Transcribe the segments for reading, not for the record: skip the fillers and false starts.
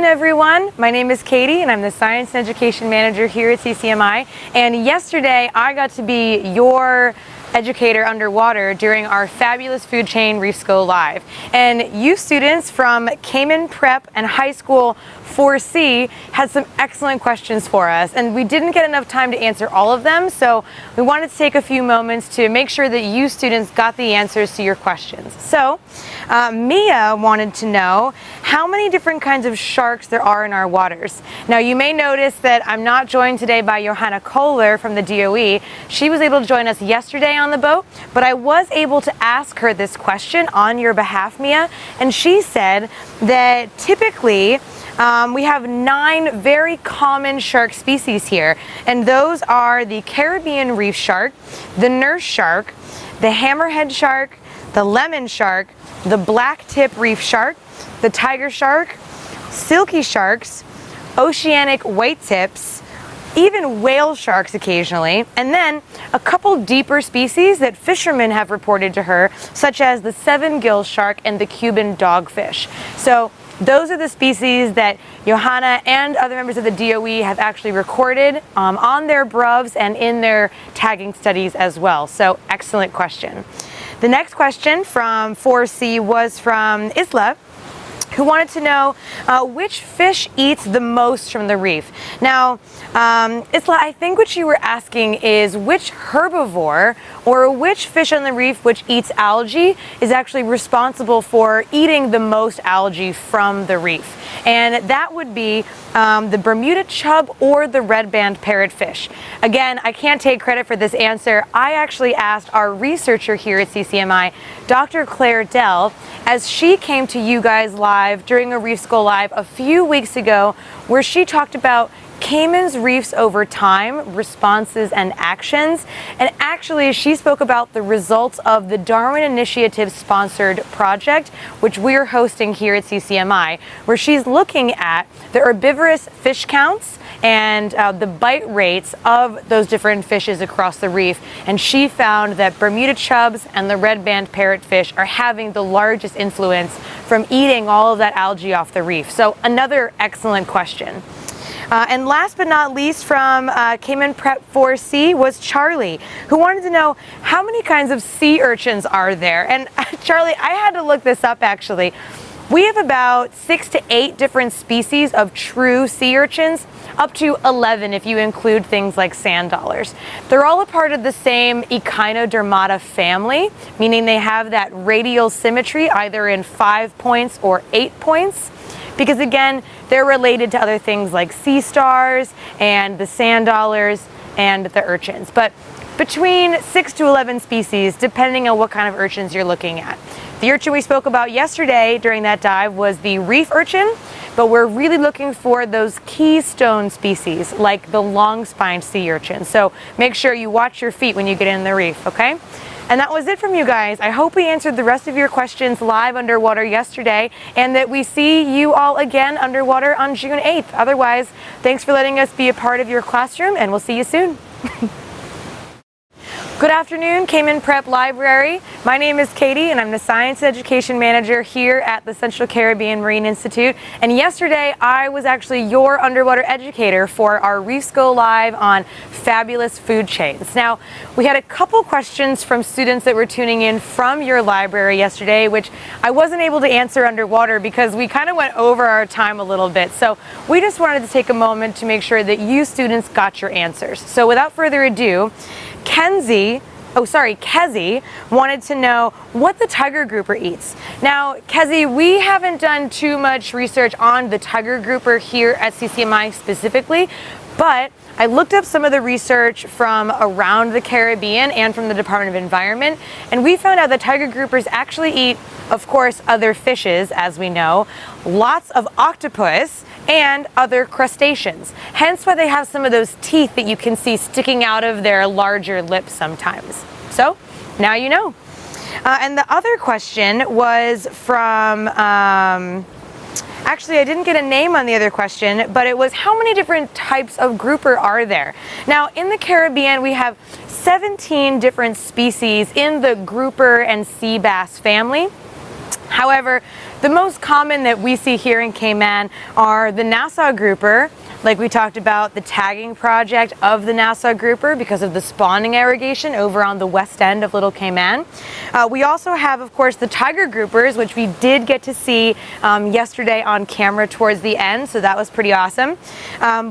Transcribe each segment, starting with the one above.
everyone. My name is Katie and I'm the Science and Education Manager here at CCMI. And yesterday I got to be your educator underwater during our fabulous food chain Reefs Go Live. And you students from Cayman Prep and High School 4C had some excellent questions for us, and we didn't get enough time to answer all of them, so we wanted to take a few moments to make sure that you students got the answers to your questions. So Mia wanted to know how many different kinds of sharks there are in our waters. Now you may notice that I'm not joined today by Johanna Kohler from the DOE. She was able to join us yesterday on the boat, but I was able to ask her this question on your behalf, Mia, and she said that typically we have 9 very common shark species here, and those are the Caribbean reef shark, the nurse shark, the hammerhead shark, the lemon shark, the black tip reef shark, the tiger shark, silky sharks, oceanic white tips, even whale sharks occasionally, and then a couple deeper species that fishermen have reported to her, such as the 7-gill shark and the Cuban dogfish. So those are the species that Johanna and other members of the DOE have actually recorded on their bruvs and in their tagging studies as well. So excellent question. The next question from 4C was from Isla, who wanted to know which fish eats the most from the reef. Now, Isla, I think what you were asking is which herbivore or which fish on the reef which eats algae is actually responsible for eating the most algae from the reef. And that would be the Bermuda chub or the red-band parrotfish. Again, I can't take credit for this answer. I actually asked our researcher here at CCMI, Dr. Claire Dell, as she came to you guys live during a Reefs Go Live a few weeks ago, where she talked about Cayman's reefs over time, responses and actions. And actually she spoke about the results of the Darwin Initiative sponsored project, which we're hosting here at CCMI, where she's looking at the herbivorous fish counts and the bite rates of those different fishes across the reef. And she found that Bermuda chubs and the red-band parrotfish are having the largest influence from eating all of that algae off the reef. So another excellent question. And last but not least from Cayman Prep 4C was Charlie, who wanted to know how many kinds of sea urchins are there. And Charlie, I had to look this up actually. We have about 6 to 8 different species of true sea urchins, up to 11 if you include things like sand dollars. They're all a part of the same Echinodermata family, meaning they have that radial symmetry either in 5 points or 8 points. Because again, they're related to other things like sea stars and the sand dollars and the urchins. But between 6 to 11 species, depending on what kind of urchins you're looking at. The urchin we spoke about yesterday during that dive was the reef urchin, but we're really looking for those keystone species like the long-spined sea urchin. So make sure you watch your feet when you get in the reef, okay? And that was it from you guys. I hope we answered the rest of your questions live underwater yesterday, and that we see you all again underwater on June 8th. Otherwise, thanks for letting us be a part of your classroom, and we'll see you soon. Good afternoon, Cayman Prep Library. My name is Katie and I'm the Science and Education Manager here at the Central Caribbean Marine Institute. And yesterday I was actually your underwater educator for our Reefs Go Live on fabulous food chains. Now, we had a couple questions from students that were tuning in from your library yesterday, which I wasn't able to answer underwater because we kind of went over our time a little bit. So we just wanted to take a moment to make sure that you students got your answers. So without further ado, Kezi wanted to know what the tiger grouper eats. Now, Kezi, we haven't done too much research on the tiger grouper here at CCMI specifically, but I looked up some of the research from around the Caribbean and from the Department of Environment, and we found out that tiger groupers actually eat, of course, other fishes, as we know, lots of octopus, and other crustaceans. Hence why they have some of those teeth that you can see sticking out of their larger lips sometimes. So, now you know. And the other question was from, actually I didn't get a name on the other question, but it was how many different types of grouper are there? Now, in the Caribbean we have 17 different species in the grouper and sea bass family. However, The most common that we see here in Cayman are the Nassau grouper, like we talked about the tagging project of the Nassau grouper because of the spawning irrigation over on the west end of Little Cayman. We also have, of course, the tiger groupers, which we did get to see yesterday on camera towards the end, so that was pretty awesome.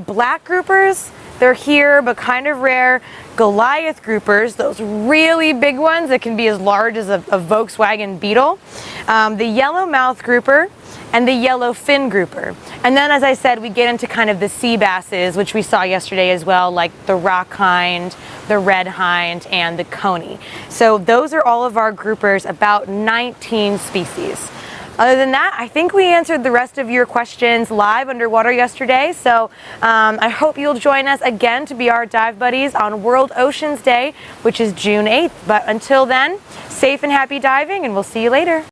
Black groupers, they're here, but kind of rare. Goliath groupers, those really big ones that can be as large as a Volkswagen Beetle. The yellowmouth grouper and the yellow fin grouper. And then, as I said, we get into kind of the sea basses, which we saw yesterday as well, like the rock hind, the red hind, and the coney. So those are all of our groupers, about 19 species. Other than that, I think we answered the rest of your questions live underwater yesterday, so I hope you'll join us again to be our dive buddies on World Oceans Day, which is June 8th. But until then, safe and happy diving, and we'll see you later.